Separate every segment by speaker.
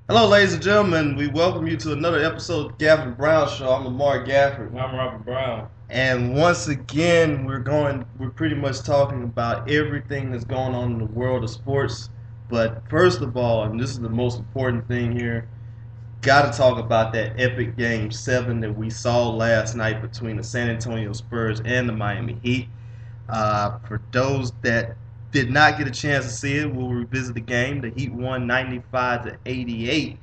Speaker 1: Hello, ladies and gentlemen. We welcome you to another episode of Gafford and Brown Show. I'm Lamar Gafford,
Speaker 2: I'm Robert Brown.
Speaker 1: and once again, we're pretty much talking about everything that's going on in the world of sports. But first of all, and this is the most important thing here, got to talk about that epic Game 7 that we saw last night between the San Antonio Spurs and the Miami Heat. For those that did not get a chance to see it, we'll revisit the game. The Heat won 95-88.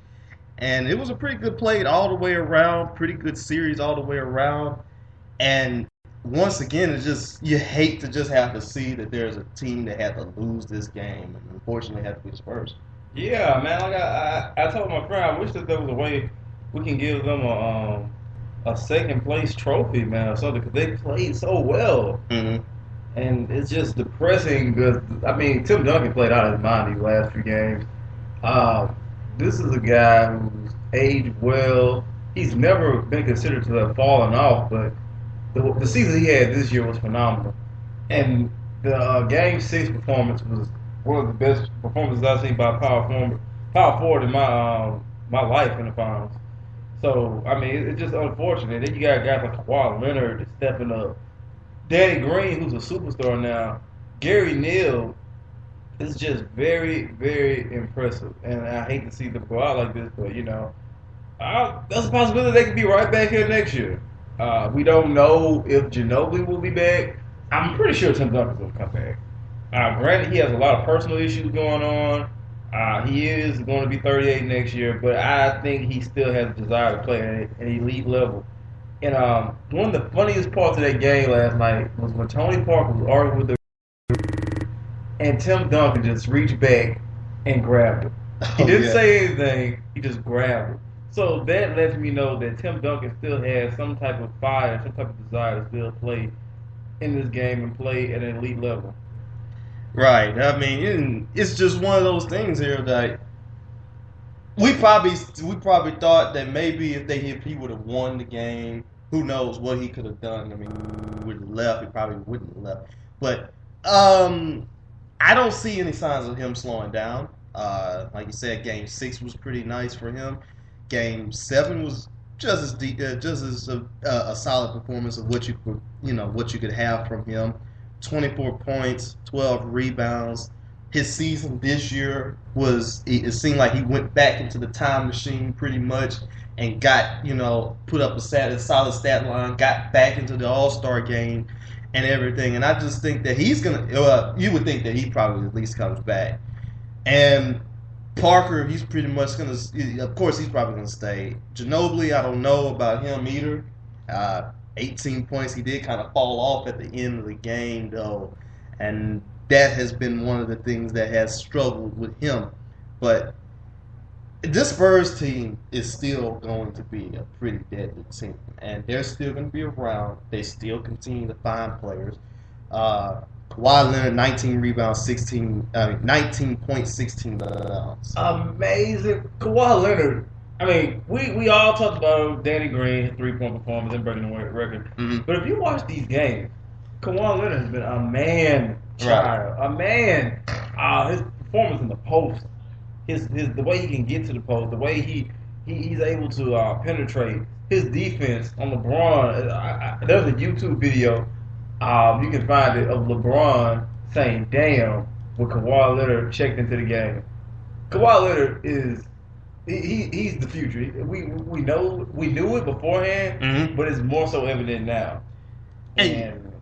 Speaker 1: And it was a pretty good play all the way around, pretty good series all the way around. And once again, it's just you hate to just have to see that there's a team that had to lose this game, and unfortunately had to be Spurs.
Speaker 2: Yeah, man. Like I told my friend, I wish that there was a way we can give them a second place trophy, man, or something, because they played so well.
Speaker 1: Mm-hmm.
Speaker 2: And it's just depressing because Tim Duncan played out of his mind these last few games. This is a guy who's aged well. He's never been considered to have fallen off, but the season he had this year was phenomenal. And the Game 6 performance was one of the best performances I've seen by a power forward in my life in the finals. So it's just unfortunate. Then you got guys like Kawhi Leonard stepping up, Danny Green, who's a superstar now, Gary Neal. It's just very, very impressive, and I hate to see them go out like this, but there's a possibility they could be right back here next year. We don't know if Ginobili will be back. I'm pretty sure Tim Duncan's going to come back. Granted, he has a lot of personal issues going on. He is going to be 38 next year, but I think he still has a desire to play at an elite level. And one of the funniest parts of that game last night was when Tony Parker was arguing with the and Tim Duncan just reached back and grabbed him. He didn't say anything. He just grabbed him. So that lets me know that Tim Duncan still has some type of fire, some type of desire to still play in this game and play at an elite level.
Speaker 1: Right. I mean, it's just one of those things here that we probably thought that maybe if he would have won the game, who knows what he could have done. I mean, he would have left. He probably wouldn't have left. But I don't see any signs of him slowing down. Like you said, Game 6 was pretty nice for him. Game 7 was just as a solid performance of what you could have from him. 24 points, 12 rebounds. His season this year it seemed like he went back into the time machine pretty much and got, put up a solid stat line, got back into the All-Star game and everything. And I just think that he's going to, you would think that he probably at least comes back. And Parker, he's pretty much going to, of course, he's probably going to stay. Ginobili, I don't know about him either. 18 points. He did kind of fall off at the end of the game, though. And that has been one of the things that has struggled with him. But this Spurs team is still going to be a pretty deadly team. And they're still going to be around. They still continue to find players. Kawhi Leonard, 19 rebounds, 19 points, 16 rebounds.
Speaker 2: Amazing. Kawhi Leonard. We all talked about Danny Green, his three-point performance, and breaking the record.
Speaker 1: Mm-hmm.
Speaker 2: But if you watch these games, Kawhi Leonard has been a man child. Right. A man. His performance in the post, the way he can get to the post, the way he's able to penetrate, his defense on LeBron. There's a YouTube video, you can find it, of LeBron saying "damn" when Kawhi Leonard checked into the game. Kawhi Leonard is. He's the future. We knew it beforehand,
Speaker 1: mm-hmm.
Speaker 2: but it's more so evident now. And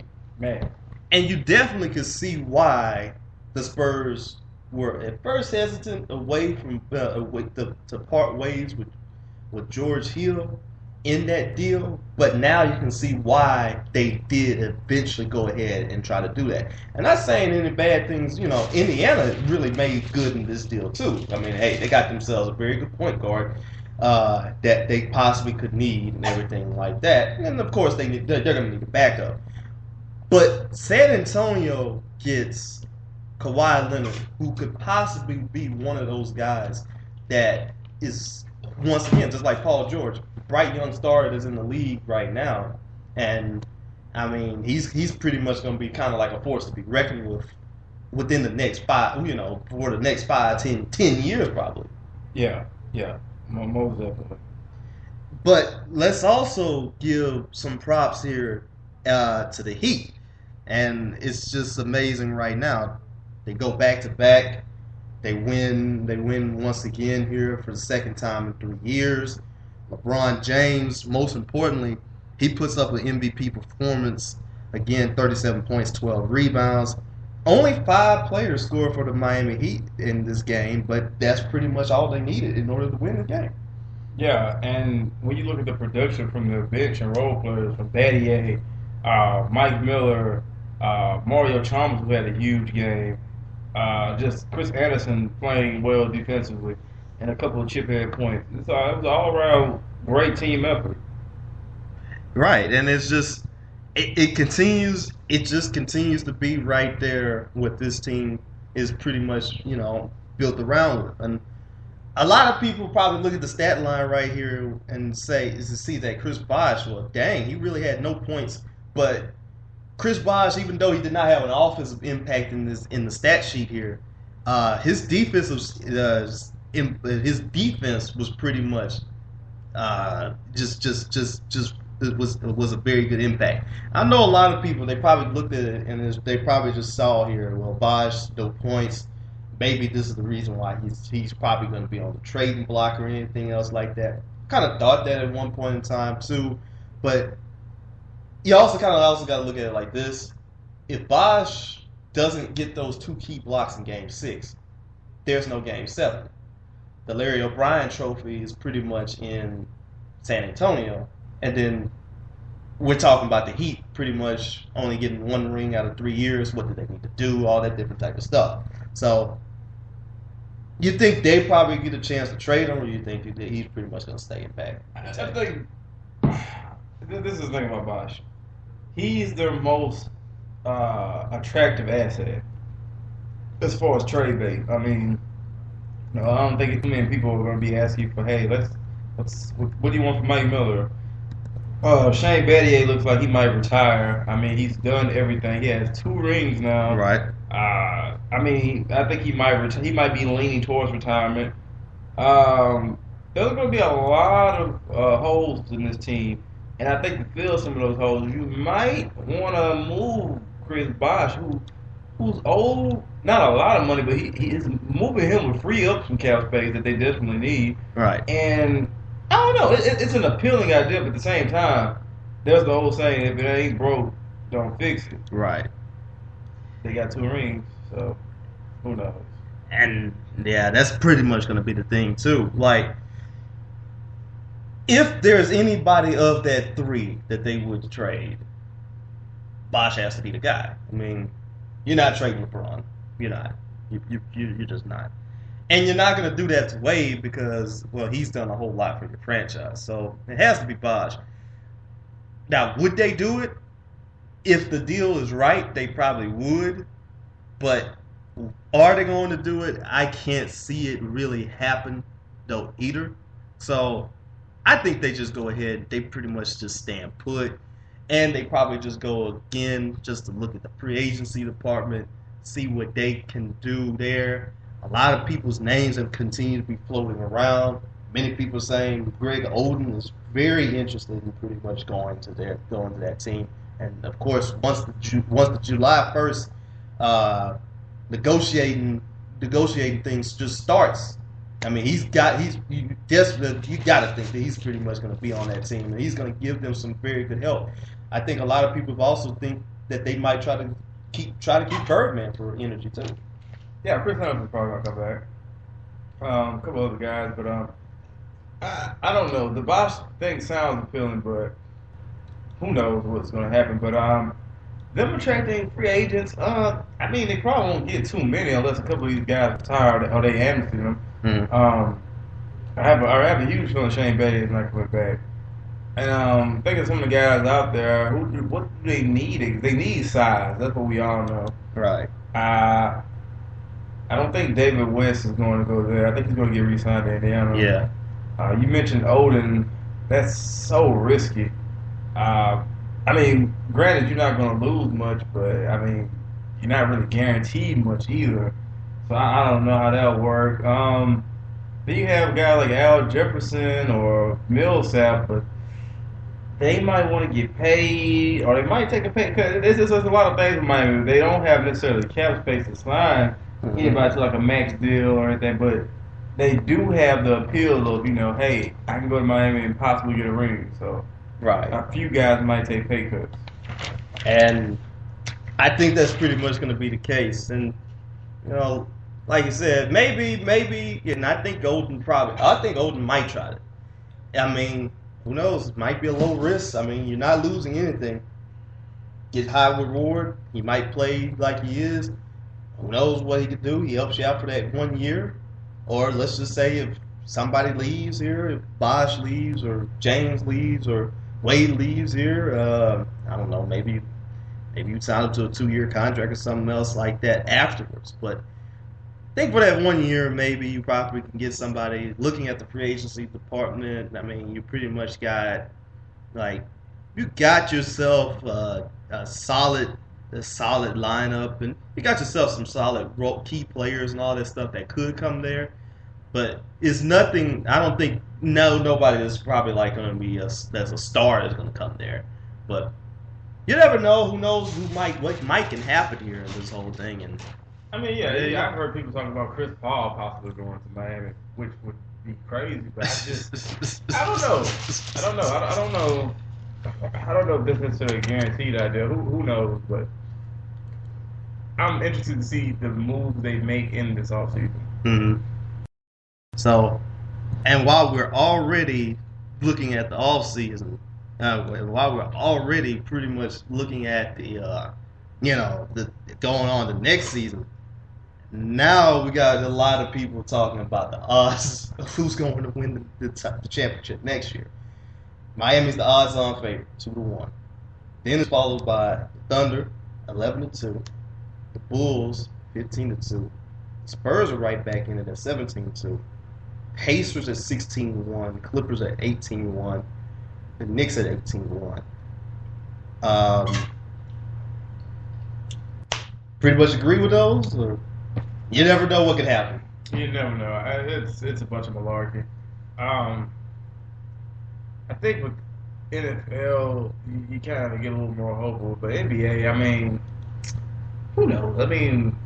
Speaker 1: you definitely could see why the Spurs were at first hesitant to part ways with George Hill in that deal, but now you can see why they did eventually go ahead and try to do that. And not saying any bad things, Indiana really made good in this deal too. I mean, hey, they got themselves a very good point guard that they possibly could need and everything like that. And of course, they're going to need a backup. But San Antonio gets Kawhi Leonard, who could possibly be one of those guys that is, once again, just like Paul George, bright young star that's in the league right now, and he's pretty much going to be kind of like a force to be reckoned with within the next 5, for the next 5, 10 years probably.
Speaker 2: Yeah, Yeah, most definitely.
Speaker 1: But let's also give some props here to the Heat, and it's just amazing right now. They go back to back. They win. They win once again here for the second time in 3 years. LeBron James, most importantly, he puts up an MVP performance. Again, 37 points, 12 rebounds. Only 5 players scored for the Miami Heat in this game, but that's pretty much all they needed in order to win the game.
Speaker 2: Yeah, and when you look at the production from the bench and role players, from Battier, Mike Miller, Mario Chalmers, who had a huge game, just Chris Anderson playing well defensively, and a couple of chip head points. It was an all around great team effort.
Speaker 1: Right, and it's just it continues. It just continues to be right there. What this team is pretty much built around with, and a lot of people probably look at the stat line right here and see that Chris Bosh, well, dang, he really had no points. But Chris Bosh, even though he did not have an offensive impact in the stat sheet here, his his defense was pretty much just it was a very good impact. I know a lot of people, they probably looked at it and they probably just saw here, well, Bosh, no points. Maybe this is the reason why he's probably going to be on the trading block or anything else like that. Kind of thought that at one point in time too, but you also got to look at it like this: if Bosh doesn't get those 2 key blocks in Game 6, there's no Game 7. The Larry O'Brien Trophy is pretty much in San Antonio, and then we're talking about the Heat pretty much only getting 1 ring out of 3 years. What do they need to do? All that different type of stuff. So, you think they probably get a chance to trade him, or you think that he's pretty much going to stay in back?
Speaker 2: I think this is the thing about Bosh. He's their most attractive asset as far as trade bait. I mean, I don't think too many people are going to be asking for, hey, what do you want from Mike Miller? Shane Battier looks like he might retire. I mean, he's done everything. He has 2 rings now.
Speaker 1: Right.
Speaker 2: I mean, I think he might be leaning towards retirement. There's going to be a lot of holes in this team, and I think to fill some of those holes, you might want to move Chris Bosh, who's old. Not a lot of money, but he is moving him will free up some cap space that they definitely need.
Speaker 1: Right.
Speaker 2: And I don't know. It's an appealing idea, but at the same time, there's the old saying: if it ain't broke, don't fix it.
Speaker 1: Right.
Speaker 2: They got 2 rings, so who knows?
Speaker 1: And yeah, that's pretty much going to be the thing too. Like, if there's anybody of that 3 that they would trade, Bosh has to be the guy. I mean, you're not trading LeBron. You're not. You're just not. And you're not going to do that to Wade because, well, he's done a whole lot for your franchise. So it has to be Bosh. Now, would they do it? If the deal is right, they probably would. But are they going to do it? I can't see it really happen, though, either. So I think they just go ahead. They pretty much just stand put. And they probably just go again just to look at the free agency department, see what they can do there. A lot of people's names have continued to be floating around. Many people saying Greg Oden is very interested in pretty much going to that team. And of course, once the July 1st negotiating things just starts. I mean, you got to think that he's pretty much going to be on that team, and he's going to give them some very good help. I think a lot of people also think that they might try to keep Birdman for energy too.
Speaker 2: Yeah, Chris Hunter is probably going to come back. A couple other guys, but I don't know. The Bosh thing sounds appealing, but who knows what's going to happen. But them attracting free agents, I mean, they probably won't get too many unless a couple of these guys retire or they amnesty them. Mm-hmm. I have a huge feeling Shane Battier is not coming back. And thinking some of the guys out there, what do they need? They need size. That's what we all know.
Speaker 1: Right.
Speaker 2: I don't think David West is going to go there. I think he's going to get re-signed to Indiana.
Speaker 1: Yeah.
Speaker 2: You mentioned Oden. That's so risky. I mean, granted, you're not going to lose much, but, I mean, you're not really guaranteed much either. So I don't know how that'll work. Then you have a guy like Al Jefferson or Millsap, but they might want to get paid, or they might take a pay cut. There's a lot of things in Miami. They don't have necessarily cap space to sign anybody to like a max deal or anything, but they do have the appeal of, hey, I can go to Miami and possibly get a ring. So
Speaker 1: Right.
Speaker 2: a few guys might take pay cuts.
Speaker 1: And I think that's pretty much going to be the case. And, like you said, maybe, and I think Golden might try it. I mean, who knows? It might be a low risk. I mean, you're not losing anything. Get high reward. He might play like he is. Who knows what he could do? He helps you out for that 1 year. Or let's just say if somebody leaves here, if Bosh leaves or James leaves or Wade leaves here, I don't know, maybe you sign him to a 2-year contract or something else like that afterwards. But I think for that 1 year, maybe you probably can get somebody looking at the free agency department. I mean, you pretty much got, you got yourself a solid lineup, and you got yourself some solid key players and all that stuff that could come there. But it's nothing. I don't think nobody that's probably going to be that's a star is going to come there. But you never know. Who knows what might can happen here in this whole thing. And
Speaker 2: I mean, yeah, I've heard people talking about Chris Paul possibly going to Miami, which would be crazy. But I don't know. I don't know if this is necessarily a guaranteed idea. Who knows? But I'm interested to see the moves they make in this offseason.
Speaker 1: Mm-hmm. So, and while we're already looking at the offseason, while we're already pretty much looking at the going on the next season, now we got a lot of people talking about the odds of who's going to win the championship next year. Miami's the odds-on favorite, 2-1. Then it's followed by the Thunder, 11-2. The Bulls, 15-2. Spurs are right back in it at 17-2. Pacers at 16-1. Clippers at 18-1. The Knicks at 18-1. Pretty much agree with those? Or you never know what could happen.
Speaker 2: You never know. It's a bunch of malarkey. I think with NFL, you kind of get a little more hopeful. But NBA, I mean, who knows? I mean,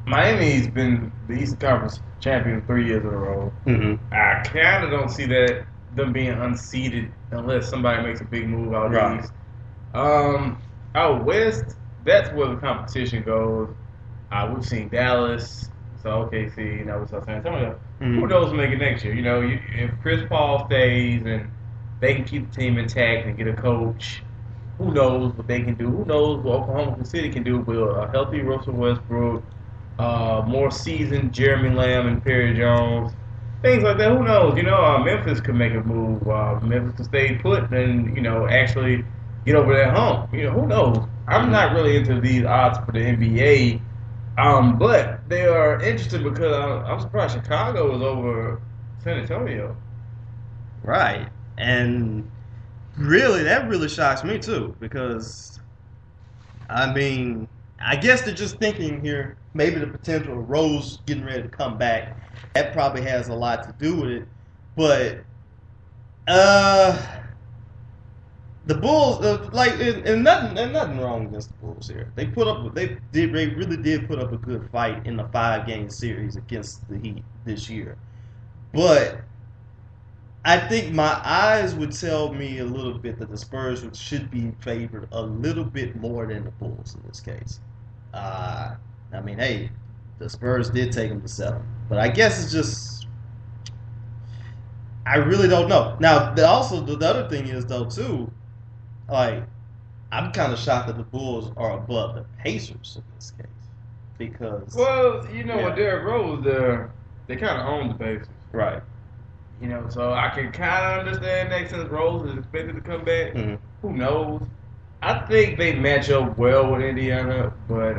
Speaker 2: Miami's been the Eastern Conference champion 3 years in a row.
Speaker 1: Mm-hmm.
Speaker 2: I kind of don't see them being unseeded unless somebody makes a big move out
Speaker 1: Right.
Speaker 2: east. Out west, that's where the competition goes. We've seen Dallas, so OKC, now we saw San Antonio.
Speaker 1: Mm-hmm.
Speaker 2: Who knows who make it next year? If Chris Paul stays and they can keep the team intact and get a coach, who knows what they can do? Who knows what Oklahoma City can do with a healthy Russell Westbrook, more seasoned Jeremy Lamb and Perry Jones, things like that. Who knows? Memphis could make a move. Memphis could stay put and actually get over that hump. Who knows? I'm not really into these odds for the NBA, but they are interesting because I'm surprised Chicago is over San Antonio.
Speaker 1: Right. And that really shocks me too, because I mean, I guess they're just thinking here, maybe the potential of Rose getting ready to come back. That probably has a lot to do with it. But the Bulls, and nothing wrong against the Bulls here. They really did put up a good fight in the 5-game series against the Heat this year. But I think my eyes would tell me a little bit that the Spurs should be favored a little bit more than the Bulls in this case. I mean, hey, the Spurs did take them to 7, but I guess it's just I really don't know. Now, the other thing is though too, I'm kind of shocked that the Bulls are above the Pacers in this case because
Speaker 2: With Derrick Rose there, they kind of own the Pacers.
Speaker 1: Right.
Speaker 2: So I can kind of understand that since Rose is expected to come back.
Speaker 1: Mm-hmm.
Speaker 2: Who knows? I think they match up well with Indiana, but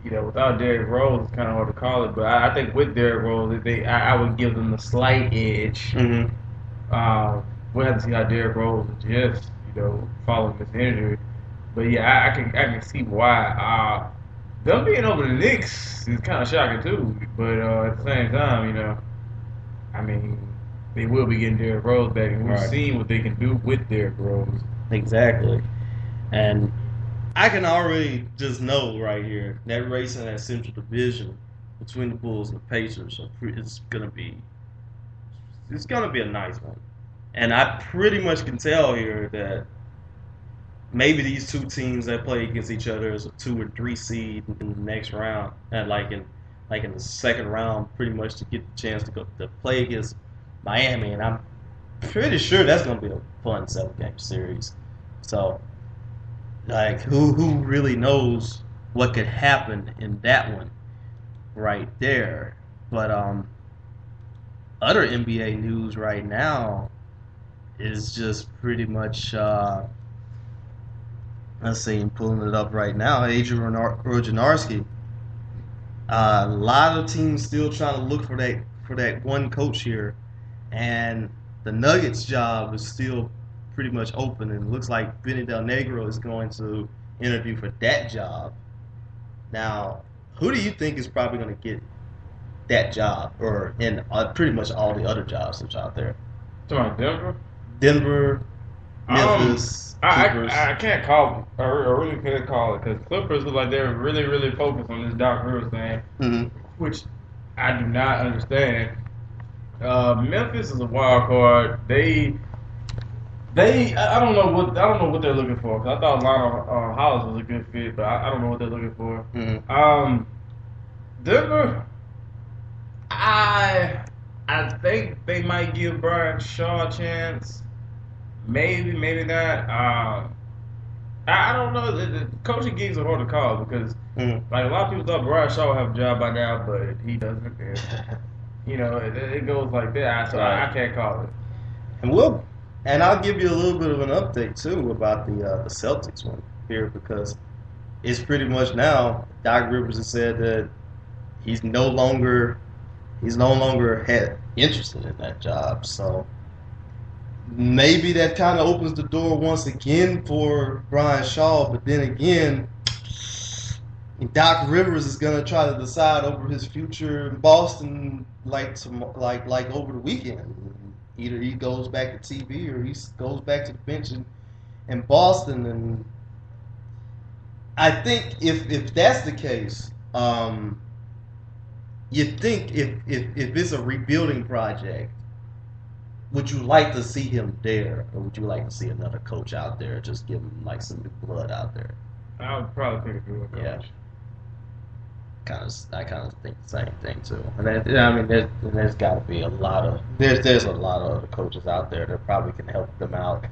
Speaker 2: without Derrick Rose, it's kind of hard to call it. But I think with Derrick Rose, I would give them the slight edge.
Speaker 1: Mm-hmm.
Speaker 2: We'll have to see how Derrick Rose adjusts, following this injury. But yeah, I can see why.
Speaker 3: Them being over the Knicks is kind of shocking too. But at the same time, I mean, they will be getting Derrick Rose back, and we've
Speaker 1: Right.
Speaker 3: seen what they can do with Derrick Rose.
Speaker 1: Exactly. And I can already just know right here that race in that Central Division between the Bulls and the Pacers it's gonna be a nice one. And I pretty much can tell here that maybe these two teams that play against each other as a 2 or 3 seed in the next round, and like in the second round, pretty much to get the chance to go to play against Miami, and I'm pretty sure that's gonna be a fun 7-game series. So, like, who really knows what could happen in that one right there? But other NBA news right now is just pretty much. Let's see, I'm pulling it up right now. Adrian Wojnarowski. A lot of teams still trying to look for that one coach here, and the Nuggets job is still pretty much open. And it looks like Benny Del Negro is going to interview for that job. Now, who do you think is probably going to get that job, or in pretty much all the other jobs that's out there?
Speaker 3: Talking about Denver?
Speaker 1: Denver, Memphis.
Speaker 3: I can't call it. I really can't call it because Clippers look like they're really, really focused on this Doc Rivers thing, which I do not understand. Memphis is a wild card. I don't know what they're looking for. Cause I thought Lionel Hollis was a good fit, but I don't know what they're looking for. Denver, I think they might give Brian Shaw a chance. Maybe, maybe not. I don't know. The coaching gigs are hard to call because, like, a lot of people thought Brian Shaw would have a job by now, but he doesn't. And, it goes like that. So I can't call it.
Speaker 1: And I'll give you a little bit of an update too about the Celtics one here because it's pretty much now. Doc Rivers has said that he's no longer interested in that job. So. Maybe that kind of opens the door once again for Brian Shaw, but then again, Doc Rivers is gonna try to decide over his future in Boston, like over the weekend. Either he goes back to TV or he goes back to the bench in Boston. And I think if that's the case, you think if it's a rebuilding project. Would you like to see him there, or would you like to see another coach out there, just give him like some new blood out there?
Speaker 3: I would probably pick a good coach.
Speaker 1: Yeah. I kind of think the same thing too. And I mean, there's got to be a lot of other coaches out there that probably can help them out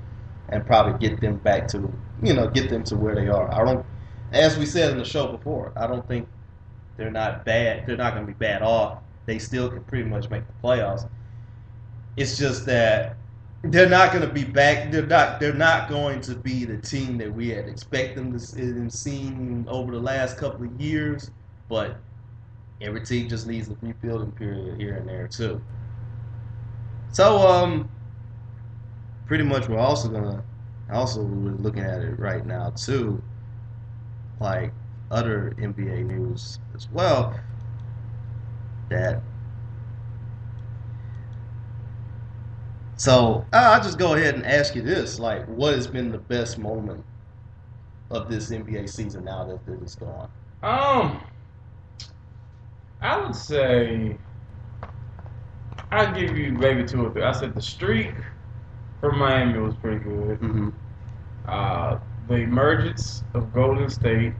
Speaker 1: and probably get them back to get them to where they are. As we said in the show before, I don't think they're not bad. They're not going to be bad off. They still can pretty much make the playoffs. It's just that they're not going to be back. They're not going to be the team that we had expected them to see over the last couple of years. But every team just needs a rebuilding period here and there too. So pretty much we're looking at it right now too, like other NBA news as well. So I'll just go ahead and ask you this: like, what has been the best moment of this NBA season now that it's gone?
Speaker 3: I would say I'd give you maybe 2 or 3. I said the streak for Miami was pretty good.
Speaker 1: Mm-hmm.
Speaker 3: The emergence of Golden State,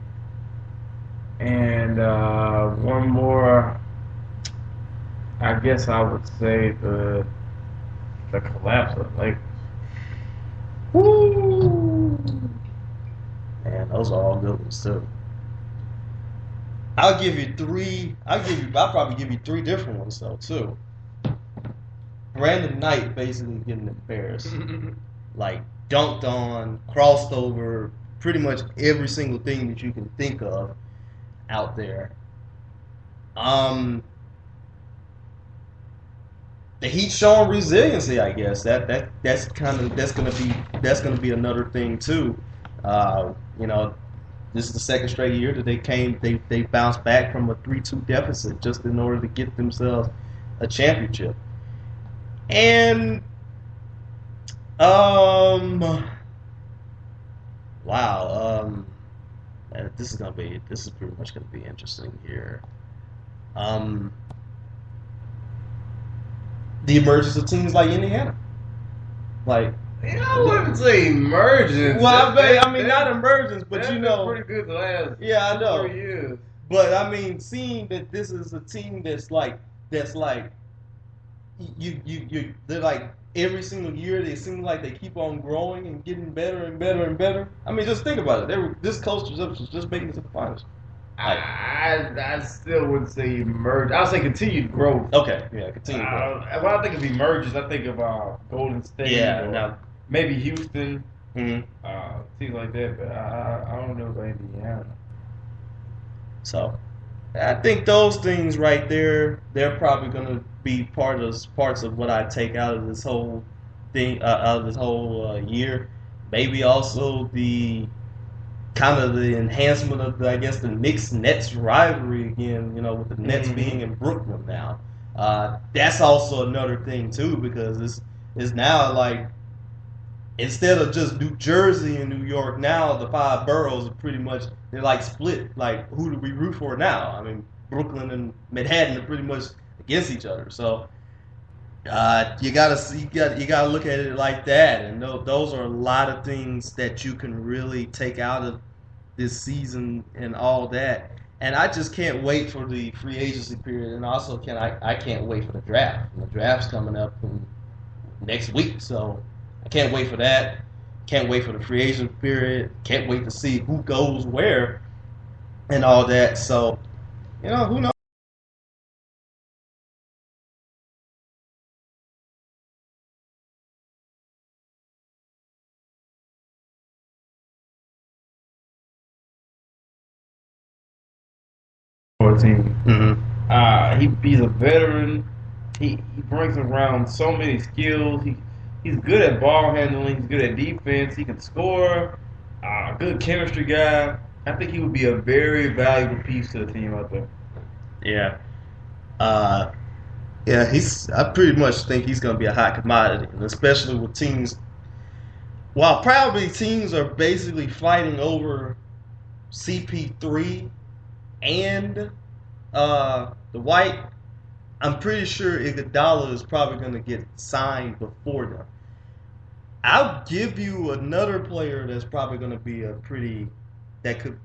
Speaker 3: and one more. I guess I would say the collapse of the Lakers.
Speaker 1: Woo! Man, those are all good ones too. I'll probably give you 3 different ones though too. Brandon Knight basically getting embarrassed, like dunked on, crossed over, pretty much every single thing that you can think of out there. The Heat showing resiliency, I guess. That's gonna be another thing too. This is the second straight year that they bounced back from a 3-2 deficit just in order to get themselves a championship. And wow, this is pretty much gonna be interesting here. The emergence of teams like Indiana, like.
Speaker 2: I wouldn't say emergence.
Speaker 1: Well, I mean, not emergence, but
Speaker 2: pretty good the last
Speaker 1: I know.
Speaker 2: 4 years.
Speaker 1: But I mean, seeing that this is a team that's like they're like every single year they seem like they keep on growing and getting better and better and better. I mean, just think about it. This coach was just making it to the finals.
Speaker 2: I still wouldn't say emerge. I'll say continued growth.
Speaker 1: Okay, yeah, continued growth.
Speaker 2: When I think of emergence, I think of Golden State.
Speaker 1: Yeah,
Speaker 2: maybe Houston.
Speaker 1: Mm-hmm.
Speaker 2: Things like that. But I don't know about Indiana.
Speaker 1: So, I think those things right there, they're probably going to be parts of what I take out of this whole thing, out of this whole year. Maybe also the kind of the enhancement of the Knicks-Nets rivalry again, with the Nets being in Brooklyn now. That's also another thing too, because it's now like, instead of just New Jersey and New York, now the 5 boroughs are pretty much, they're like split. Like, who do we root for now? I mean, Brooklyn and Manhattan are pretty much against each other. So you gotta look at it like that. And those are a lot of things that you can really take out of this season and all that. And I just can't wait for the free agency period. And also I can't wait for the draft. And the draft's coming up next week, so I can't wait for that. Can't wait for the free agent period. Can't wait to see who goes where and all that. So, who knows?
Speaker 2: Team.
Speaker 1: Mm-hmm.
Speaker 2: He's a veteran. He brings around so many skills. He's good at ball handling. He's good at defense. He can score. Good chemistry guy. I think he would be a very valuable piece to the team out there.
Speaker 1: Yeah. I pretty much think he's going to be a hot commodity, and especially with teams. While probably teams are basically fighting over CP3 and the White, I'm pretty sure Iguodala is probably going to get signed before them. I'll give you another player that's probably going to be that could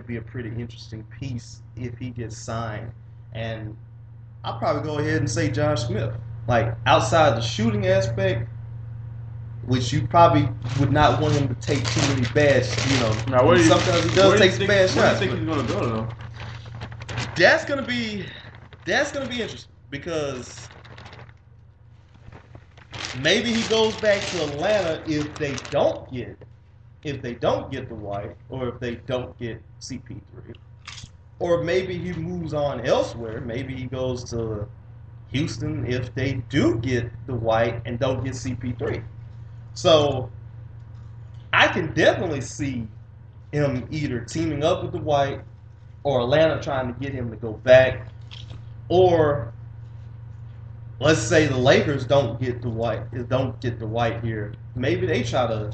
Speaker 1: be a pretty interesting piece if he gets signed, and I'll probably go ahead and say Josh Smith. Like, outside the shooting aspect, which you probably would not want him to take too many bad, sometimes he does take some bad shots.
Speaker 3: Where do you think he's going to go, though?
Speaker 1: That's gonna be interesting, because maybe he goes back to Atlanta if they don't get the White, or if they don't get CP3, or maybe he moves on elsewhere. Maybe he goes to Houston if they do get the White and don't get CP3. So I can definitely see him either teaming up with the White, or Atlanta trying to get him to go back, or let's say the Lakers don't get the White here. Maybe they try to,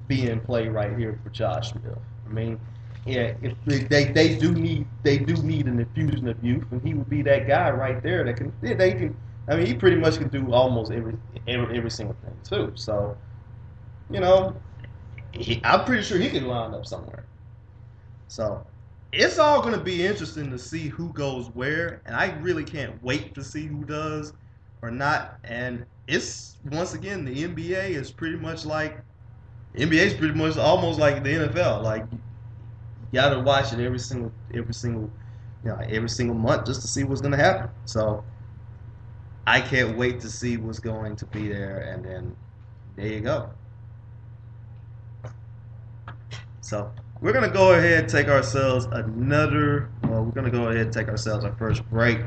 Speaker 1: be in play right here for Josh Smith. I mean, yeah, if they do need an infusion of youth, and he would be that guy right there that can. I mean, he pretty much can do almost every single thing too. So, I'm pretty sure he can line up somewhere. So, it's all going to be interesting to see who goes where, and I really can't wait to see who does or not. And it's, once again, the NBA is pretty much almost like the NFL. Like, you got to watch it every single month just to see what's going to happen. So I can't wait to see what's going to be there, and then there you go. So we're going to go ahead and take ourselves our first break,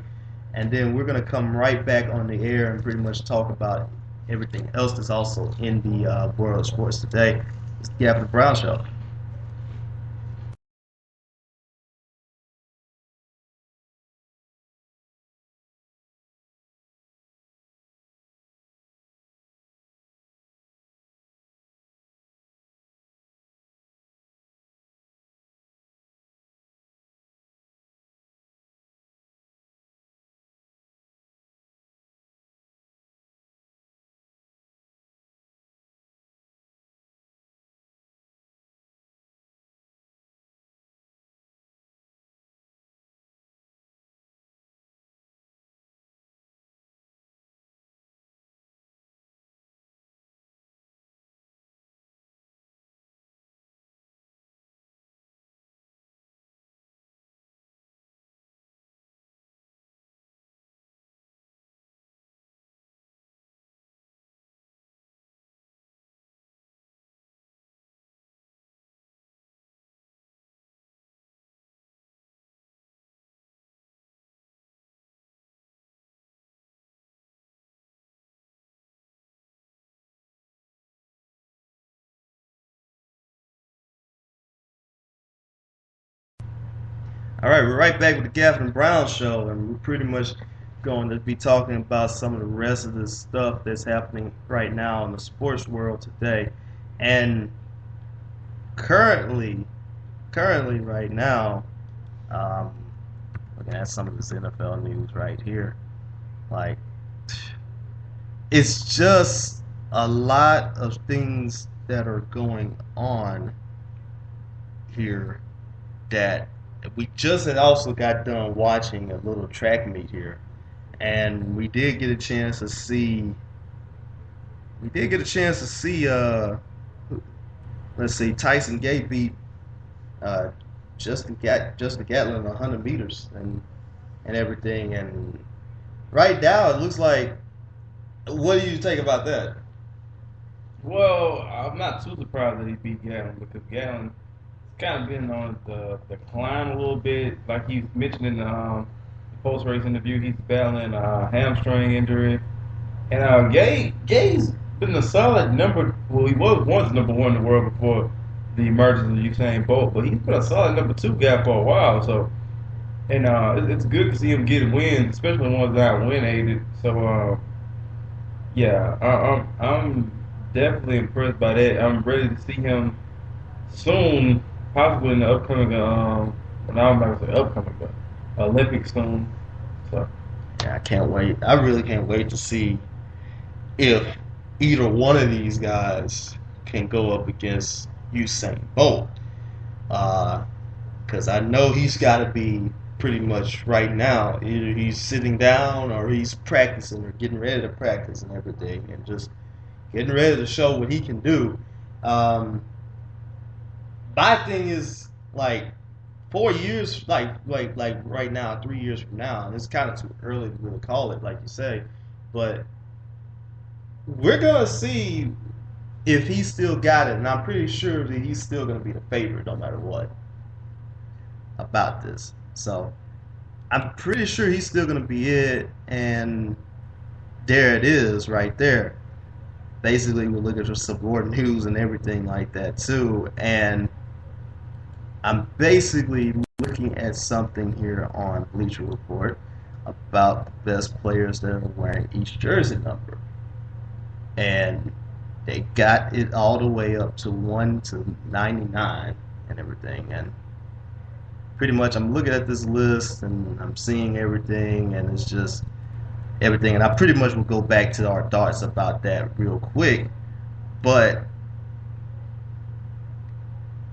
Speaker 1: and then we're going to come right back on the air and pretty much talk about everything else that's also in the world of sports today. It's the Gafford and Brown Show. All right, we're right back with the Gafford and Brown Show, and we're pretty much going to be talking about some of the rest of the stuff that's happening right now in the sports world today. And currently right now, looking at some of this NFL news right here, like, it's just a lot of things that are going on here that we just had also got done watching a little track meet here, and we did get a chance to see. Let's see, Tyson Gay beat Justin Gatlin in 100 meters and everything. And right now, it looks like. What do you think about that?
Speaker 3: Well, I'm not too surprised that he beat Gatlin because Gatlin's kind of been on the decline a little bit. Like he mentioned in the post-race interview, he's battling a hamstring injury. And Gay's been a solid number. Well, he was once number one in the world before the emergence of Usain Bolt, but he's been a solid number two guy for a while. So, and it's good to see him get wins, especially ones that are win-aided. So, yeah, I'm definitely impressed by that. I'm ready to see him soon, possibly in the upcoming, well, I'm not going to say upcoming, but Olympics soon. So,
Speaker 1: yeah, I can't wait. I really can't wait to see if either one of these guys can go up against Usain Bolt. Because I know he's got to be pretty much right now. Either he's sitting down or he's practicing or getting ready to practice and everything, and just getting ready to show what he can do. My thing is, like, 4 years, like right now, 3 years from now, and it's kind of too early to really call it, like you say, but we're gonna see if he's still got it, and I'm pretty sure that he's still gonna be the favorite no matter what about this. So I'm pretty sure he's still going to be it, and there it is right there. Basically, we're looking for some more news and everything like that too, and I'm basically looking at something here on Bleacher Report about the best players that are wearing each jersey number, and they got it all the way up to 1 to 99 and everything, and pretty much I'm looking at this list and I'm seeing everything, and it's just everything, and I pretty much will go back to our thoughts about that real quick, but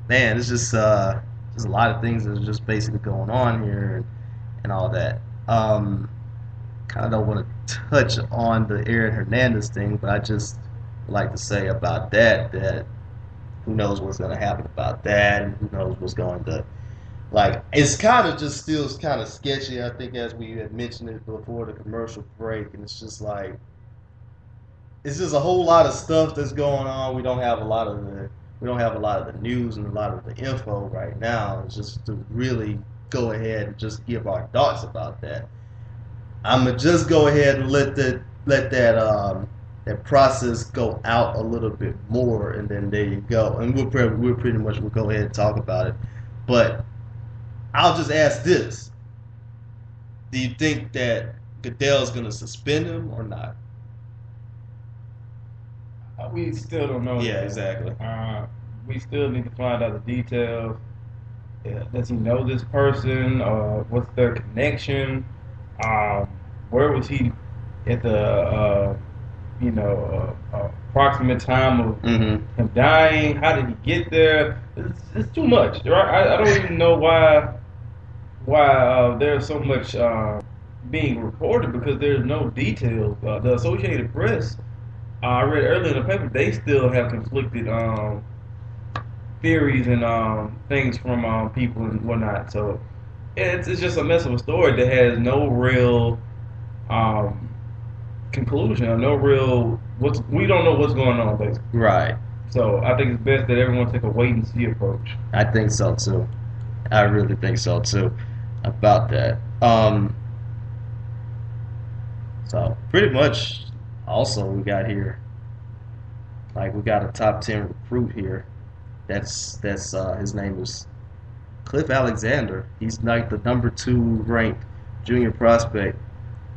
Speaker 1: man, it's just a lot of things that are just basically going on here and all that. Kind of don't want to touch on the Aaron Hernandez thing, but I just would like to say about that who knows what's going to happen about that, and who knows what's going to, like, it's kind of just still kind of sketchy, I think, as we had mentioned it before the commercial break, and it's just like, it's just a whole lot of stuff that's going on. We don't have a lot of the news and a lot of the info right now. It's just to really go ahead and just give our thoughts about that. I'm gonna just go ahead and let that process go out a little bit more, and then there you go. And we'll pretty much we'll go ahead and talk about it. But I'll just ask this: do you think that Goodell's gonna suspend him or not?
Speaker 3: We still don't know.
Speaker 1: Yeah, exactly.
Speaker 3: We still need to find out the details. Does he know this person? What's their connection? Where was he at the approximate time of him dying? How did he get there? It's too much, right? I don't even know why there's so much being reported, because there's no details. The Associated Press, I read earlier in the paper, they still have conflicted theories and things from people and whatnot. So it's just a mess of a story that has no real conclusion, or no real we don't know what's going on, basically.
Speaker 1: Right.
Speaker 3: So I think it's best that everyone take a wait and see approach.
Speaker 1: I think so too. I really think so too about that. So pretty much, also we got here, like, we got a top 10 recruit here. That's his name is Cliff Alexander. He's like the number 2 ranked junior prospect.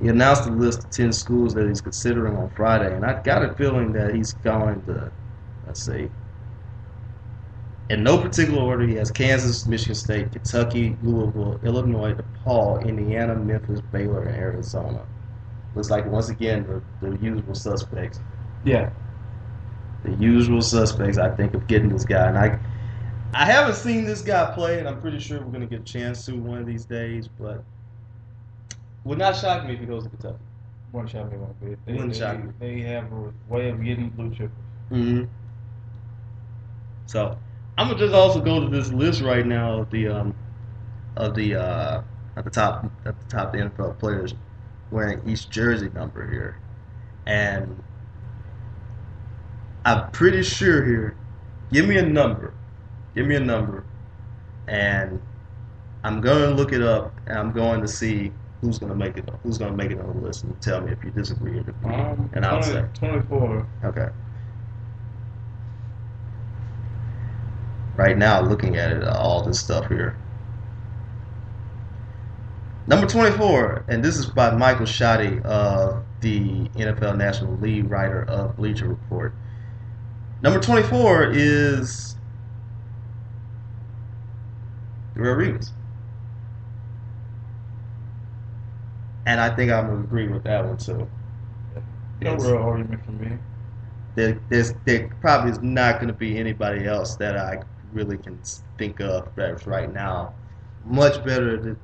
Speaker 1: He announced a list of 10 schools that he's considering on Friday, and I got a feeling that he's going to, let's see, in no particular order, he has Kansas, Michigan State, Kentucky, Louisville, Illinois, DePaul, Indiana, Memphis, Baylor, and Arizona. Looks like, once again, the usual suspects.
Speaker 3: Yeah.
Speaker 1: The usual suspects, I think, of getting this guy. And I haven't seen this guy play, and I'm pretty sure we're going to get a chance to one of these days, but would not shock me if he goes to Kentucky.
Speaker 3: Wouldn't shock me one bit.
Speaker 1: Wouldn't shock me.
Speaker 3: They have a way of getting blue chippers.
Speaker 1: Mm-hmm. So I'm gonna just also go to this list right now of the at the top the NFL players wearing each jersey number here, and I'm pretty sure here. Give me a number, and I'm gonna look it up, and I'm going to see who's gonna make it on the list, and tell me if you disagree or agree. And I'll say
Speaker 3: 24.
Speaker 1: Okay. Right now, looking at it, all this stuff here. Number 24, and this is by Michael Shoddy, the NFL National League writer of Bleacher Report. Number 24 is Darrelle Revis. And I think I'm going to agree with that one, too.
Speaker 3: No real argument for me.
Speaker 1: There probably is not going to be anybody else that I really can think of that's right now much better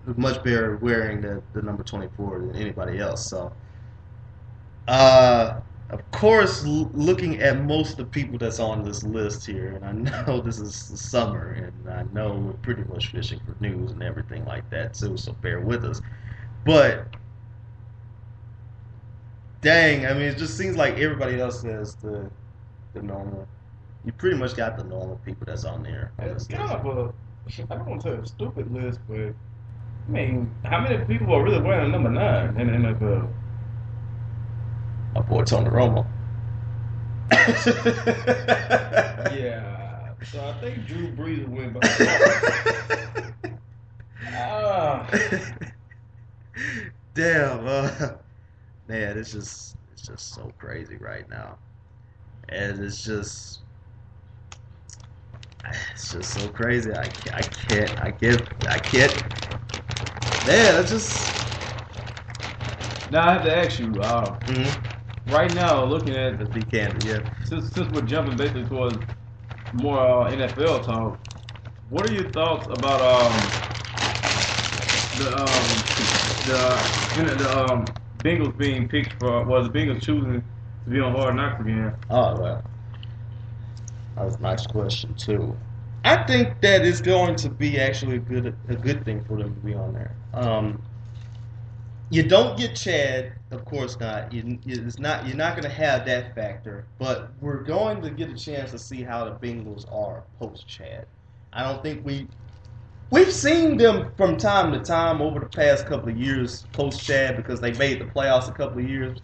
Speaker 1: wearing the number 24 than anybody else. So, of course, looking at most of the people that's on this list here, and I know this is the summer, and I know we're pretty much fishing for news and everything like that too, so bear with us. But dang, I mean, it just seems like everybody else has the normal. You pretty much got the normal people that's on there.
Speaker 3: It's kind of I don't want to say a stupid list, but I mean, how many people are really wearing number 9 in the NFL?
Speaker 1: My boy Tony Romo.
Speaker 3: Yeah, so I think Drew Brees will win by
Speaker 1: Damn, man, it's just so crazy right now, and it's just so crazy. I can't. Man, it's just.
Speaker 3: Now I have to ask you. Right now, looking at
Speaker 1: Let's be candid, yeah.
Speaker 3: Since we're jumping basically towards more NFL talk, what are your thoughts about the Bengals being picked for? Well, the Bengals choosing to be on Hard Knocks again.
Speaker 1: Oh well, that was a nice question too. I think that it's going to be actually a good thing for them to be on there. You don't get Chad, of course not. You're not going to have that factor, but we're going to get a chance to see how the Bengals are post Chad. I don't think we've seen them from time to time over the past couple of years post Chad because they made the playoffs a couple of years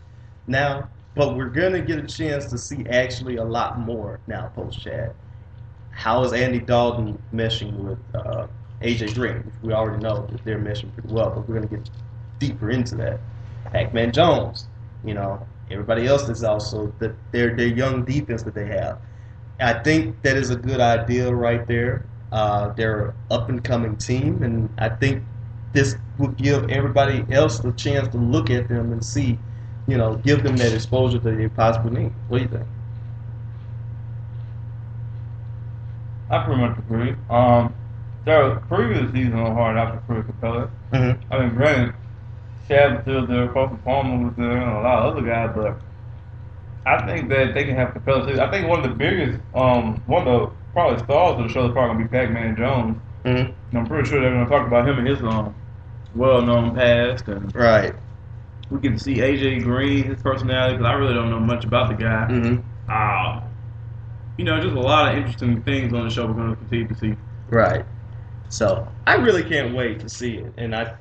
Speaker 1: now, but we're going to get a chance to see actually a lot more now post Chad. How is Andy Dalton meshing with AJ Green? We already know that they're meshing pretty well, but we're going to get deeper into that. Pac-Man Jones, everybody else is also their young defense that they have. I think that is a good idea right there. They're an up-and-coming team, and I think this will give everybody else the chance to look at them and see, give them that exposure that they possibly need. What do you think?
Speaker 3: I pretty much agree. Their previous season on Hard Knocks was pretty compelling.
Speaker 1: Mm-hmm.
Speaker 3: I mean, granted, Chad was still there, Kofi Palmer was there, and a lot of other guys, but I think that they can have compelling seasons. I think one of the biggest, one of the probably stars of the show is probably going to be Pac-Man Jones.
Speaker 1: Mm-hmm.
Speaker 3: And I'm pretty sure they're going to talk about him and his well-known past. And
Speaker 1: Right.
Speaker 3: we get to see AJ Green, his personality, because I really don't know much about the guy.
Speaker 1: Mm-hmm.
Speaker 3: Just a lot of interesting things on the show we're going to continue to see.
Speaker 1: Right. So I really can't wait to see it, and I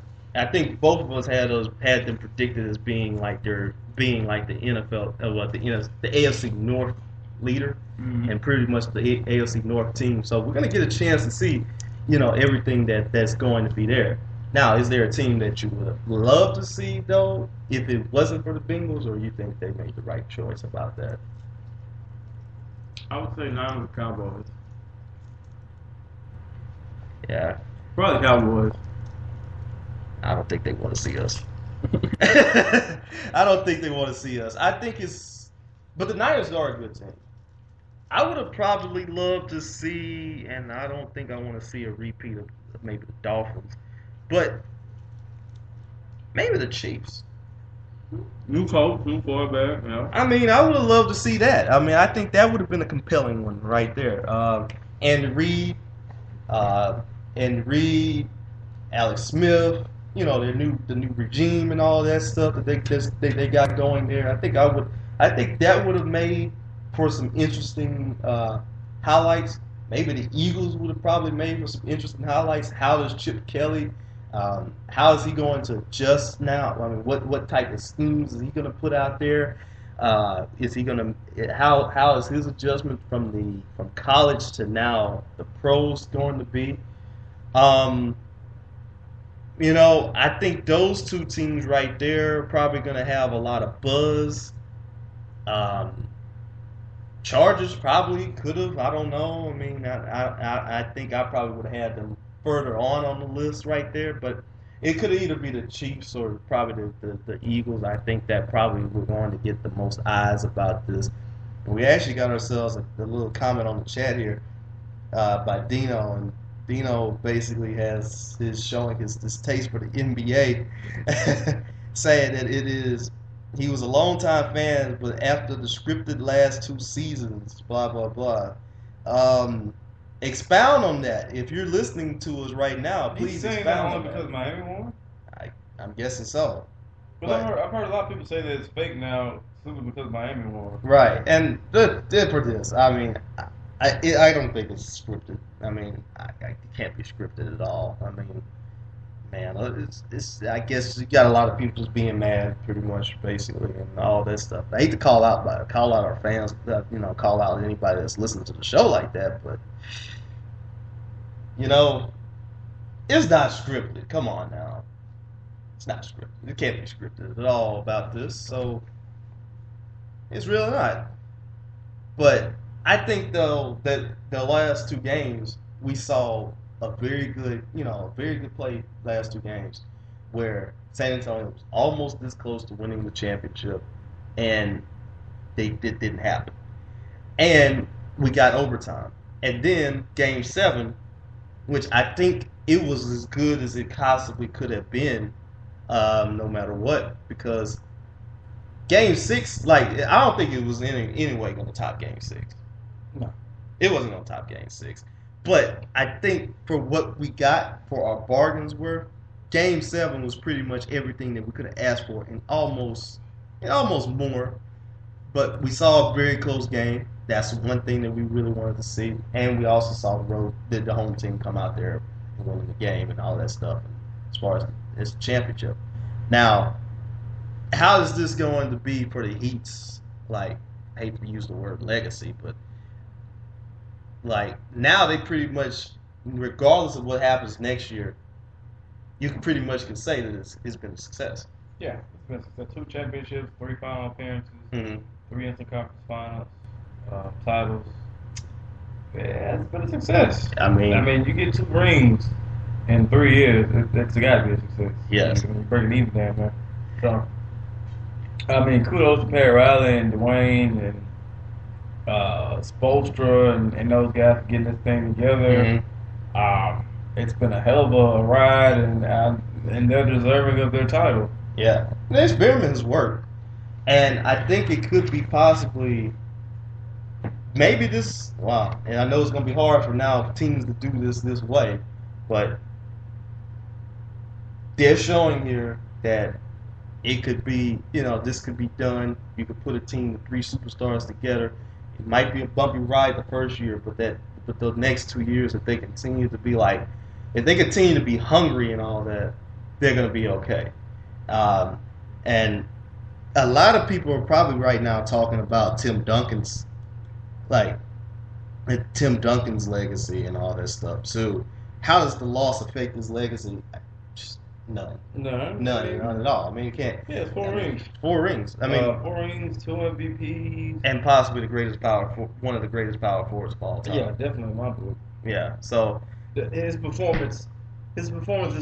Speaker 1: think both of us had them predicted as being like the NFL, the AFC North leader,
Speaker 3: Mm-hmm.
Speaker 1: and pretty much the AFC North team. So we're gonna get a chance to see, everything that's going to be there. Now, is there a team that you would love to see, though, if it wasn't for the Bengals, or you think they made the right choice about that?
Speaker 3: I would say Niners or Cowboys.
Speaker 1: Yeah.
Speaker 3: Probably Cowboys.
Speaker 1: I don't think they want to see us. I don't think they want to see us. I think but the Niners are a good team. I would have probably loved to see, and I don't think I want to see a repeat of maybe the Dolphins, but maybe the Chiefs.
Speaker 3: New coach, new quarterback,
Speaker 1: I mean, I would have loved to see that. I mean, I think that would have been a compelling one right there. Andy Reid, Alex Smith, the new regime and all that stuff that they got going there. I think that would have made for some interesting highlights. Maybe the Eagles would have probably made for some interesting highlights. How does Chip Kelly? How is he going to adjust now? I mean, what type of schemes is he going to put out there? Is he going to? How is his adjustment from college to now the pros going to be? I think those two teams right there are probably going to have a lot of buzz. Chargers probably could have. I don't know. I mean, I think I probably would have had them further on the list right there, but it could either be the Chiefs or probably the Eagles. I think that probably we're going to get the most eyes about this. And we actually got ourselves a little comment on the chat here by Dino, and Dino basically is showing his distaste for the NBA, saying that he was a longtime fan, but after the scripted last 2 seasons, blah, blah, blah. Expound on that. If you're listening to us right now, please expound on that.
Speaker 3: Because Miami won?
Speaker 1: I'm guessing so.
Speaker 3: But I've heard a lot of people say that it's fake now simply because Miami won.
Speaker 1: Right. And for this, I mean, I don't think it's scripted. I mean, it can't be scripted at all. I mean, man, it's. I guess you got a lot of people just being mad, pretty much, basically, and all that stuff. I hate to call out our fans, call out anybody that's listening to the show like that, but it's not scripted. Come on now, it's not scripted. It can't be scripted at all about this, so it's really not. But I think though that the last 2 games we saw a very good play last 2 games where San Antonio was almost this close to winning the championship, and it didn't happen. And we got overtime. And then Game 7, which I think it was as good as it possibly could have been, no matter what, because Game 6, I don't think it was any way going to top Game 6. No. It wasn't going to top Game 6. But I think for what we got, for our bargains were, Game 7 was pretty much everything that we could have asked for, and almost more. But we saw a very close game. That's one thing that we really wanted to see. And we also saw the home team come out there and win the game and all that stuff as far as the championship. Now, how is this going to be for the Heat's, I hate to use the word legacy, but now they pretty much, regardless of what happens next year, you pretty much can say that it's been a success.
Speaker 3: Yeah, it's been 2 championships, 3 final appearances, 3 interconference finals, titles. Yeah, it's been a success. I mean, you get 2 rings in 3 years. It's got to be a success.
Speaker 1: Yes.
Speaker 3: When you break it even down, man. So, I mean, kudos to Pat Riley and Dwayne and Spoelstra and those guys for getting this thing together. It's been a hell of a ride, and they're deserving of their title.
Speaker 1: Yeah, the experiment's worked, and I think it could be possibly maybe this. Wow, and I know it's going to be hard for now teams to do this way, but they're showing here that it could be, this could be done. You could put a team with 3 superstars together. It might be a bumpy ride the first year, but the next 2 years, if they continue to be if they continue to be hungry and all that, they're going to be okay. And a lot of people are probably right now talking about Tim Duncan's legacy and all that stuff too. how does the loss affect his legacy? Just none.
Speaker 3: None
Speaker 1: None at all. I mean, you can't.
Speaker 3: Yeah, it's 4 rings.
Speaker 1: 4 rings. I mean,
Speaker 3: 4 rings, 2 MVPs,
Speaker 1: and possibly one of the greatest power forwards of all time.
Speaker 3: Yeah, definitely in my book.
Speaker 1: Yeah. So
Speaker 3: his performance this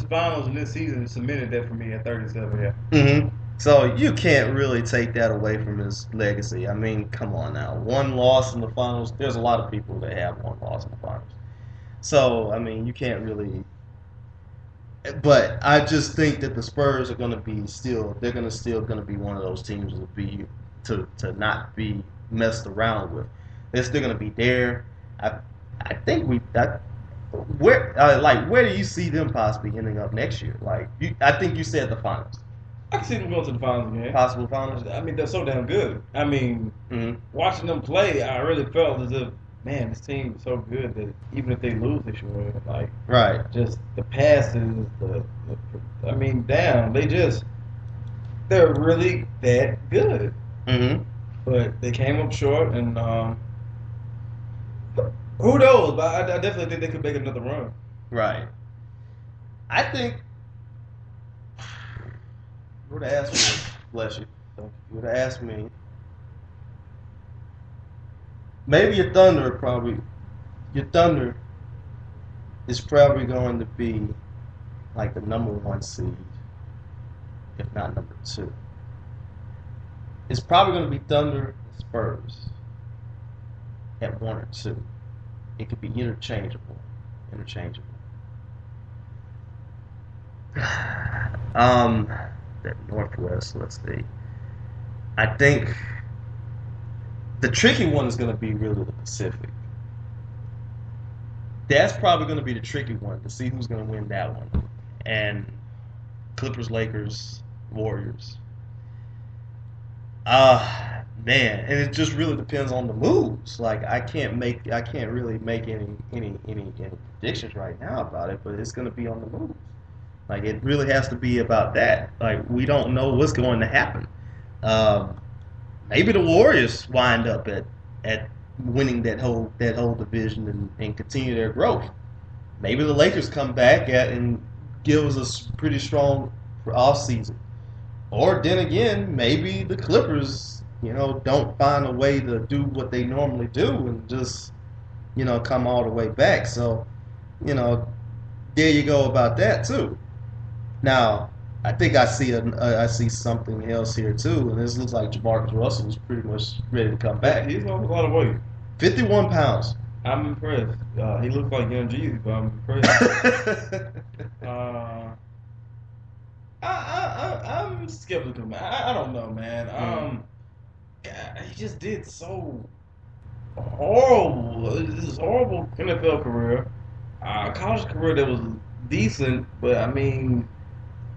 Speaker 3: finals and this season cemented that for me at 37. Yeah.
Speaker 1: Mm-hmm. So you can't really take that away from his legacy. I mean, come on now. 1 loss in the finals. There's a lot of people that have 1 loss in the finals. So I mean, you can't really. But I just think that the Spurs are going to be still be one of those teams to not be messed around with. They're still going to be there. I think where do you see them possibly ending up next year? I think you said the finals.
Speaker 3: I can see them going to the finals again.
Speaker 1: Possible finals.
Speaker 3: I mean, they're so damn good. I mean, watching them play, I really felt as if, man, this team is so good that even if they lose, they should win.
Speaker 1: Right.
Speaker 3: Just the passes, I mean, damn, they're really that good.
Speaker 1: Mm-hmm.
Speaker 3: But they came up short, and who knows? But I definitely think they could make another run.
Speaker 1: Right. I think. If you would have asked me, bless you. If you would have asked me, maybe your Thunder is probably going to be like the number 1 seed, if not number 2. It's probably going to be Thunder and Spurs at 1 or 2. It could be interchangeable. That Northwest, let's see. I think the tricky one is going to be really the Pacific. That's probably going to be the tricky one to see who's going to win that one. And Clippers, Lakers, Warriors. Man, and it just really depends on the moves. I can't really make any predictions right now about it, but it's going to be on the moves. It really has to be about that. We don't know what's going to happen. Maybe the Warriors wind up at winning that whole division and continue their growth. Maybe the Lakers come back and give us a pretty strong off season. Or then again, maybe the Clippers, don't find a way to do what they normally do and just, come all the way back. So, there you go about that too. Now, I think I see something else here too, and this looks like Jamarcus Russell is pretty much ready to come back.
Speaker 3: He's lost a lot of weight.
Speaker 1: 51 pounds.
Speaker 3: I'm impressed. He looks like Young Jeezy, but I'm impressed. I'm skeptical, man. I don't know, man. God, he just did so horrible. This horrible NFL career. College career that was decent, but I mean,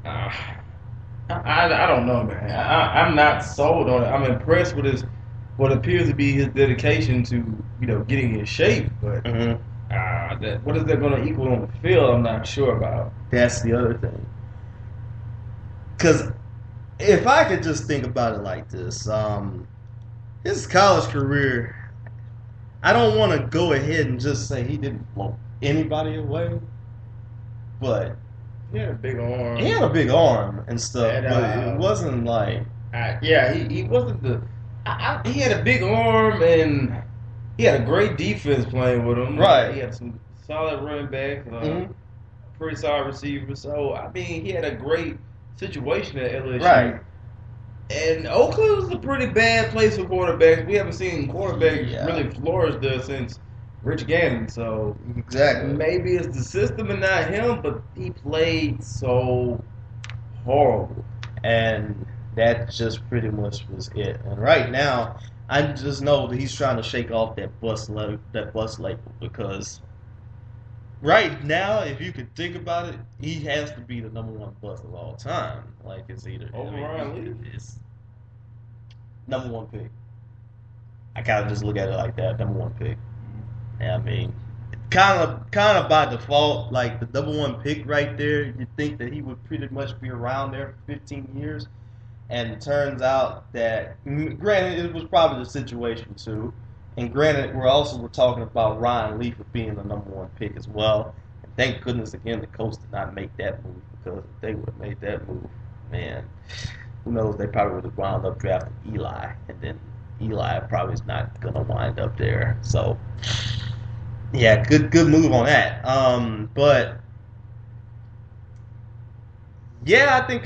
Speaker 3: I don't know, man. I'm not sold on it. I'm impressed with what appears to be his dedication to, getting in shape, but what is that going to equal on the field? I'm not sure about.
Speaker 1: That's the other thing. Because if I could just think about it like this, his college career, I don't want to go ahead and just say he didn't blow anybody away, but
Speaker 3: he had a big arm.
Speaker 1: He had a big arm and stuff, but it wasn't like.
Speaker 3: He wasn't the. He had a big arm and he had a great defense playing with him.
Speaker 1: Right.
Speaker 3: He had some solid running backs, pretty solid receivers. So I mean, he had a great situation at LSU.
Speaker 1: Right.
Speaker 3: And Oakland was a pretty bad place for quarterbacks. We haven't seen quarterbacks really flourish there since Rich Gannon. So
Speaker 1: exactly,
Speaker 3: maybe it's the system and not him, but he played so horrible.
Speaker 1: And that just pretty much was it. And right now, I just know that he's trying to shake off that bust label because right now, if you could think about it, he has to be the number 1 bust of all time. It's either it's number 1 pick. I kind of just look at it like that, number 1 pick. I mean, kind of by default, the number 1 pick right there, you think that he would pretty much be around there for 15 years. And it turns out that, granted, it was probably the situation too. And granted, we're talking about Ryan Leaf being the number 1 pick as well. And thank goodness again the coach did not make that move, because if they would have made that move, man, who knows? They probably would have wound up drafting Eli, and then Eli probably is not gonna wind up there. So yeah, good move on that. But yeah, I think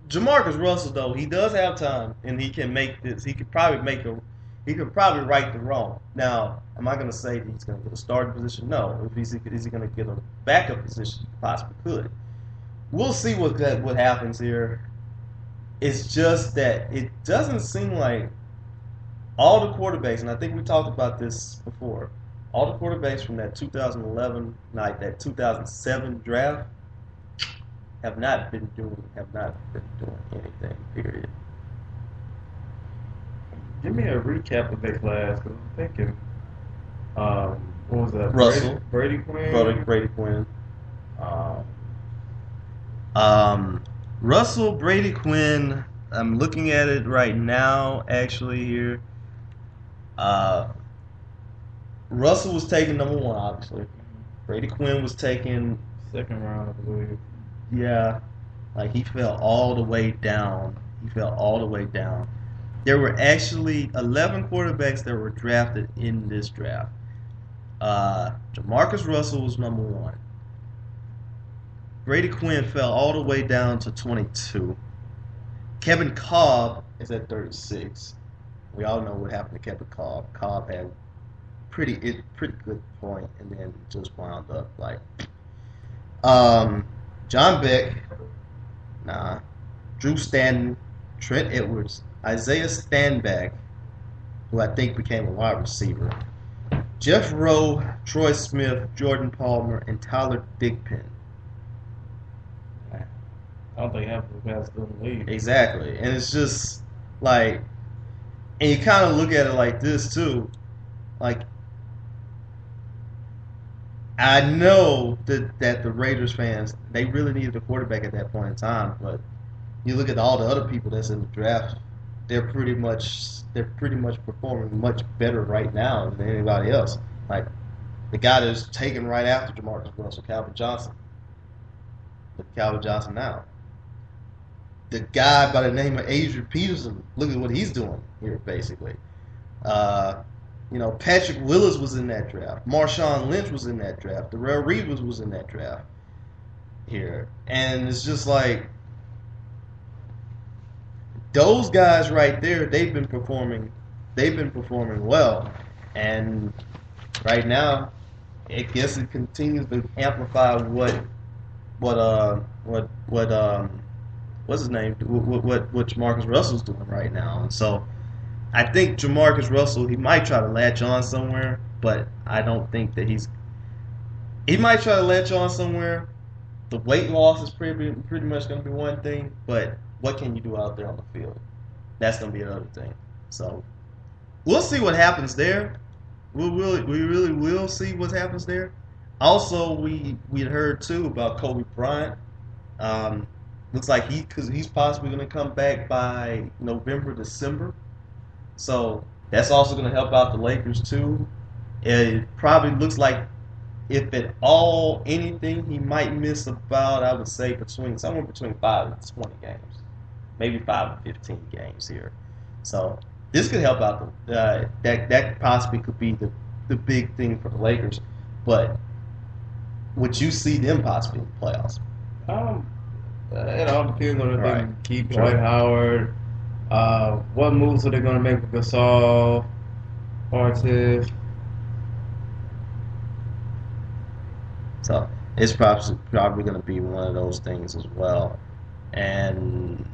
Speaker 1: Jamarcus Russell, though, he does have time, and he can make this. He could probably right the wrong. Now, am I going to say that he's going to get a starting position? No. Is he going to get a backup position? He possibly could. We'll see what happens here. It's just that it doesn't seem like all the quarterbacks, and I think we talked about this before, all the quarterbacks from that 2011 night, that 2007 draft, have not been doing anything. Period.
Speaker 2: Give me a recap of their class, because I'm thinking, what was that?
Speaker 1: Russell,
Speaker 2: Brady Quinn.
Speaker 1: Brady Quinn. Russell, Brady Quinn. I'm looking at it right now, actually here. Russell was taken number 1, obviously. Brady Quinn was taken
Speaker 2: second round, I believe.
Speaker 1: Yeah, like he fell all the way down. There were actually 11 quarterbacks that were drafted in this draft. Jamarcus Russell was number 1. Brady Quinn fell all the way down to 22. Kevin Cobb is at 36. We all know what happened to Kevin Cobb. Cobb had pretty good point, and then just wound up like. John Beck, Drew Stanton, Trent Edwards, Isaiah Stanback, who I think became a wide receiver, Jeff Rowe, Troy Smith, Jordan Palmer, and Tyler Thigpen.
Speaker 2: I don't think half of the guys still in the league.
Speaker 1: Exactly, and it's just like, and you kind of look at it like this too, like. I know that the Raiders fans, they really needed a quarterback at that point in time, but you look at all the other people that's in the draft, they're pretty much performing much better right now than anybody else. Like the guy that's taken right after Jamarcus Russell, Calvin Johnson. Look at Calvin Johnson now. The guy by the name of Adrian Peterson, look at what he's doing here, basically. Patrick Willis was in that draft. Marshawn Lynch was in that draft. Darrelle Reeves was in that draft here. And it's just like, those guys right there, they've been performing well. And right now, I guess it continues to amplify what's his name? What Jamarcus Russell's doing right now. And so I think Jamarcus Russell, he might try to latch on somewhere, but I don't think that he might try to latch on somewhere. The weight loss is pretty much going to be one thing, but what can you do out there on the field? That's going to be another thing. So we'll see what happens there. We really will see what happens there. Also, we had heard too about Kobe Bryant. Looks like he's possibly going to come back by November, December. So that's also going to help out the Lakers too. It probably looks like, if at all anything, he might miss about, I would say, somewhere between 5 and 20 games, maybe 5 and 15 games here. So this could help out that possibly could be the big thing for the Lakers. But would you see them possibly in the playoffs?
Speaker 2: It all depends on if they can keep
Speaker 1: Sure.
Speaker 2: Dwight Howard. What moves are they going to make with Gasol, Artist?
Speaker 1: So it's probably going to be one of those things as well. And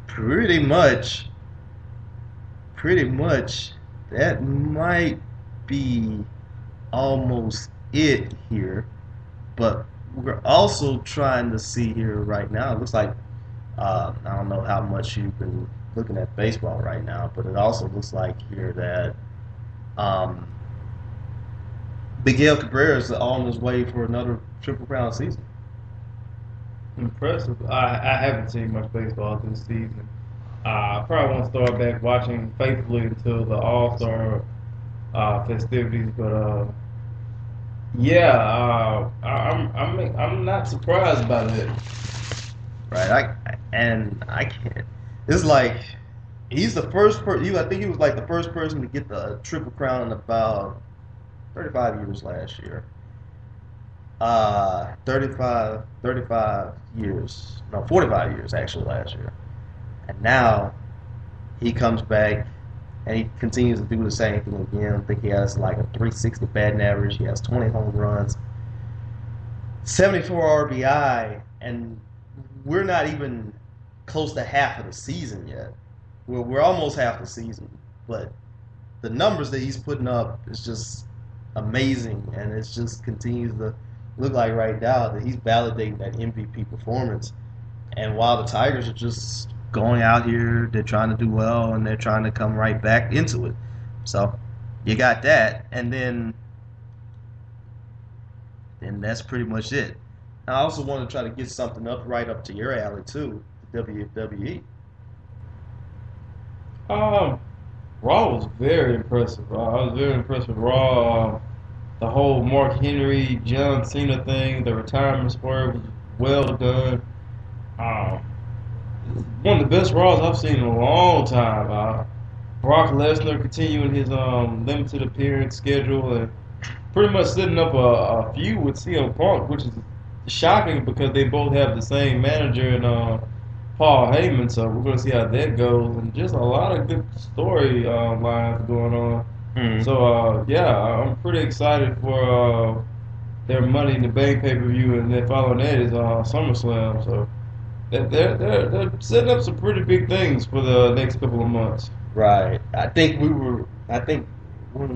Speaker 1: pretty much that might be almost it here. But we're also trying to see here right now. It looks like, I don't know how much you've been looking at baseball right now, but it also looks like here that Miguel Cabrera is on his way for another Triple Crown season.
Speaker 2: Impressive. I haven't seen much baseball this season. I probably won't start back watching faithfully until the All-Star festivities, but
Speaker 3: Yeah, I'm not surprised by that.
Speaker 1: Right. I can't. It's like he's the first person. I think he was like the first person to get the Triple Crown in about 35 years last year. 35 years. No, 45 years actually last year. And now he comes back and he continues to do the same thing again. I think he has like a 360 batting average. He has 20 home runs, 74 RBI, and we're not even close to half of the season yet. We're almost half the season, but the numbers that he's putting up is just amazing, and it just continues to look like right now that he's validating that MVP performance. And while the Tigers are just going out here, they're trying to do well, and they're trying to come right back into it. So you got that, and then that's pretty much it. I also want to try to get something right up to your alley too, the WWE.
Speaker 3: Raw was very impressive. I was very impressed with Raw. The whole Mark Henry, John Cena thing, the retirement swerve was well done. One of the best Raws I've seen in a long time. Brock Lesnar continuing his limited appearance schedule and pretty much setting up a feud with CM Punk, which is shocking because they both have the same manager and Paul Heyman, so we're going to see how that goes. And just a lot of good story lines going on.
Speaker 1: Mm-hmm.
Speaker 3: So, yeah, I'm pretty excited for their Money in the Bank pay-per-view, and then following that is SummerSlam. So they're setting up some pretty big things for the next couple of months.
Speaker 1: Right. I think when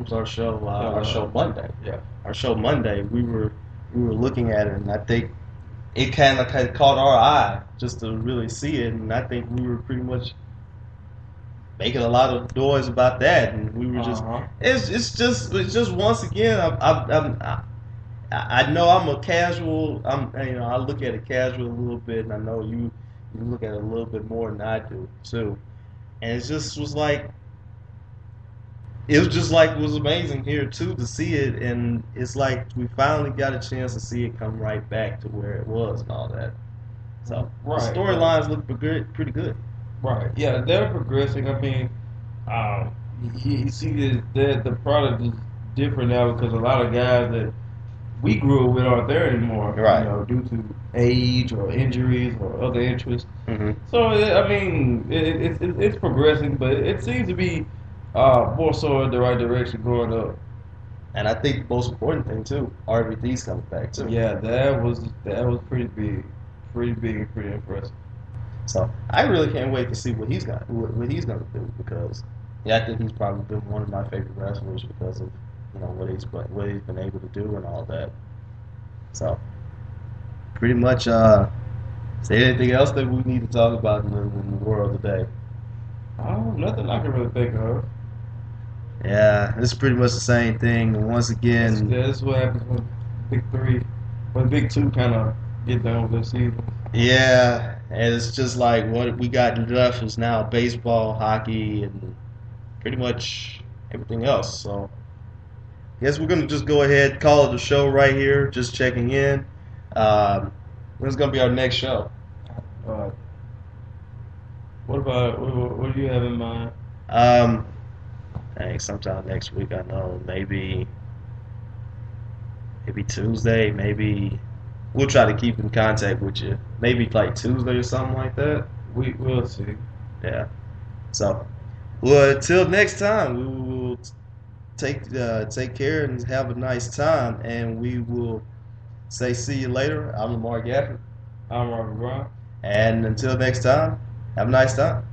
Speaker 1: was our show? Our show Monday.
Speaker 3: Yeah.
Speaker 1: Our show Monday. We were looking at it, and I think it kind of caught our eye just to really see it, and I think we were pretty much making a lot of noise about that, and we were just it's just once again I know I'm a casual. I look at it casual a little bit, and I know you look at it a little bit more than I do too, and it just was like. It was amazing here too to see it, and it's like we finally got a chance to see it come right back to where it was and all that. So the storylines look pretty good.
Speaker 3: Right. Yeah, they're progressing. I mean, you see that the product is different now because a lot of guys that we grew up with aren't there anymore.
Speaker 1: Right.
Speaker 3: Due to age or injuries or other interests.
Speaker 1: Mm-hmm.
Speaker 3: So I mean, it's progressing, but it seems to be. More so in the right direction going up.
Speaker 1: And I think the most important thing too, RVD's coming back too.
Speaker 3: Yeah, that was pretty big, pretty impressive.
Speaker 1: So I really can't wait to see what he's gonna do because I think he's probably been one of my favorite wrestlers because of what he's been able to do and all that. So pretty much, say anything else that we need to talk about in the world today?
Speaker 3: Nothing I can really think of.
Speaker 1: Yeah, it's pretty much the same thing. And once again,
Speaker 3: that's what happens when Big Two kind of get done with their season.
Speaker 1: Yeah, and it's just like what we got left is now baseball, hockey, and pretty much everything else. So, I guess we're gonna just go ahead and call it a show right here. Just checking in. When's gonna be our next show?
Speaker 3: What do you have in mind?
Speaker 1: I think sometime next week. I know maybe Tuesday. Maybe we'll try to keep in contact with you. Maybe like Tuesday or something like that.
Speaker 3: We'll see.
Speaker 1: Yeah. So, well, until next time, we will take care and have a nice time, and we will say see you later. I'm Lamar Gafford.
Speaker 3: I'm Robert Brown.
Speaker 1: And until next time, have a nice time.